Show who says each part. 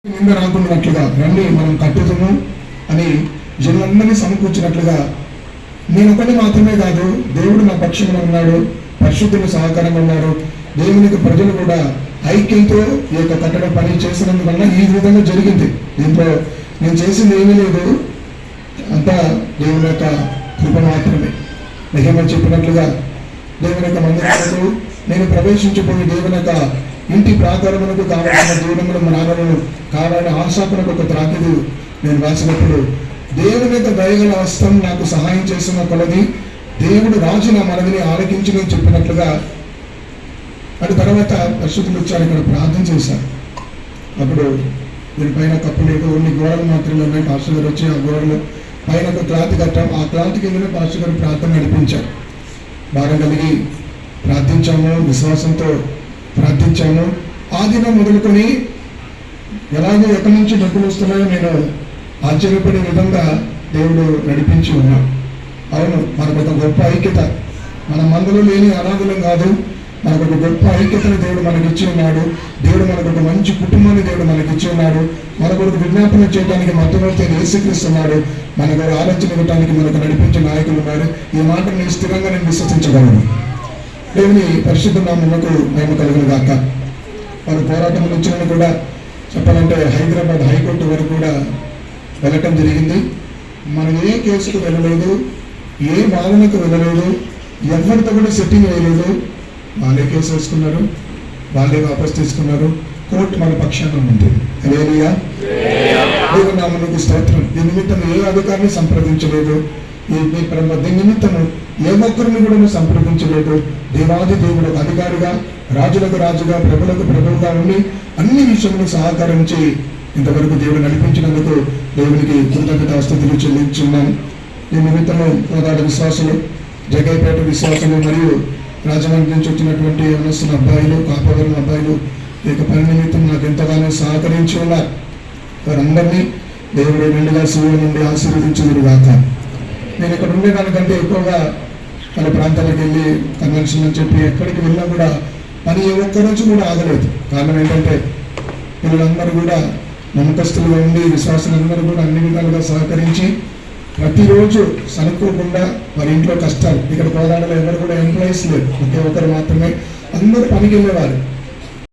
Speaker 1: నింద రాకున్నట్లుగా రండి మనం కట్టుదము అని జనులందరినీ సమకూర్చినట్లుగా నేనొకటి మాత్రమే కాదు, దేవుడు నా పక్షంలో ఉన్నాడు, పరిశుద్ధులు సహకారంగా ఉన్నారు, దేవునికి ప్రజలు కూడా ఐక్యంతో ఈ యొక్క కట్టడం పని చేసినందువల్ల ఈ విధంగా జరిగింది. దీంట్లో నేను చేసింది ఏమీ లేదు, అంతా దేవుని యొక్క కృప మాత్రమే. నెహెమ్యా చెప్పినట్లుగా దేవుని యొక్క మందిరములకు నేను ప్రవేశించిపోయి దేవుని యొక్క ఇంటి ప్రాకారములకు కావాల్సిన దూరములు నాగలను కావాలని ఆశాకులకు ఒక త్రాకిదు నేను రాసినప్పుడు దేవుని యొక్క దయగల హస్తం నాకు సహాయం చేసిన కొలది దేవుడు రాజు నా మనవిని ఆలకించి నేను చెప్పినట్లుగా అటు తర్వాత పరిశుద్ధులు వచ్చారు, ఇక్కడ ప్రార్థన చేశారు. అప్పుడు దీనిపైన కప్పు లేదు, ఓన్లీ గోడలు మాత్రమే ఉన్నాయి. పాస్టర్ గారు వచ్చి ఆ గోడలు పైన ఒక క్లాత్ కట్టాం, ఆ క్లాత్ కిందనే పాస్టర్ గారు ప్రార్థన నడిపించారు. భారం కలిగి ప్రార్థించాము, విశ్వాసంతో ప్రార్థించాము. ఆ దినం మొదలుకొని ఎలాగో ఎక్కడి నుంచి డబ్బులు వస్తున్నాయో నేను ఆశ్చర్యపడే విధంగా దేవుడు నడిపించి ఉన్నాడు. అవును, మనకు ఒక గొప్ప ఐక్యత, మన మందులు లేని అనాథులం కాదు, మనకు ఒక గొప్ప ఐక్యతను దేవుడు మనకిచ్చి ఉన్నాడు. దేవుడు మనకు ఒక మంచి కుటుంబాన్ని దేవుడు మనకిచ్చి ఉన్నాడు. మనకు ఒక విజ్ఞాపన చేయడానికి మధ్యవర్తి యేసుక్రీస్తున్నాడు. మనకు ఆలోచన ఇవ్వడానికి మనకు నడిపించే నాయకులు ఉన్నారు. ఈ మాట నేను స్థిరంగా నేను విశ్వసించగలను. దేవుని పరిశుద్ధ నామమునకు మహిమ కలుగును గాక. వారు పోరాటం వచ్చిన కూడా చెప్పాలంటే హైదరాబాద్ హైకోర్టు వరకు కూడా వెళ్ళటం జరిగింది. మనం ఏ కేసుకు వెళ్ళలేదు, ఏ వాదనకు వెళ్ళలేదు, ఎవరితో కూడా సెట్టింగ్ వేయలేదు. వాళ్ళే కేసు వేసుకున్నారు, వాళ్ళే వాపస్ తీసుకున్నారు. కోర్టు మన పక్షాన ఉంది. హల్లెలూయా, దేవుని నామమునకు స్తోత్రం. దీని నిమిత్తం ఏ అధికారిని సంప్రదించలేదు, దీని నిమిత్తము ఏ ఒక్కరిని కూడా సంప్రదించలేదు. దేవాది దేవుడు అధికారిగా, రాజులకు రాజుగా, ప్రభులకు ప్రభువుగా ఉండి అన్ని విషయంలో సహకరించి ఇంతవరకు దేవుడు నడిపించినందుకు దేవునికి కృతజ్ఞతాస్తుతులు చెల్లించున్నాం. ఈ నిమిత్తము కోదాడ విశ్వాసులు, జగైపేట విశ్వాసులు మరియు రాజమండ్రి నుంచి వచ్చినటువంటి యవనస్తున్న అబ్బాయిలు, కాపవరం అబ్బాయిలు ఈ యొక్క పని నిమిత్తం నాకు ఎంతగానో సహకరించి ఉన్నారు. వారందరినీ దేవుడు నిండుగా శివుడి నుండి ఆశీర్వదించుదురు గాక. నేను ఇక్కడ ఉండేదానికంటే ఎక్కువగా పలు ప్రాంతాలకు వెళ్ళి కన్వెన్షన్ అని చెప్పి ఎక్కడికి వెళ్ళినా కూడా పని ఏ ఒక్క రోజు కూడా ఆగలేదు. కారణం ఏంటంటే పిల్లలందరూ కూడా నమ్మకస్తులుగా ఉండి విశ్వాసులందరూ కూడా అన్ని విధాలుగా సహకరించి ప్రతిరోజు సనుక్కోకుండా వారి ఇంట్లో కష్టాలు. ఇక్కడ కోదాడలో ఎవరు కూడా ఎంప్లాయీస్ లేరు, ఒకే ఒకరు మాత్రమే. అందరూ పనికి వెళ్ళేవారు.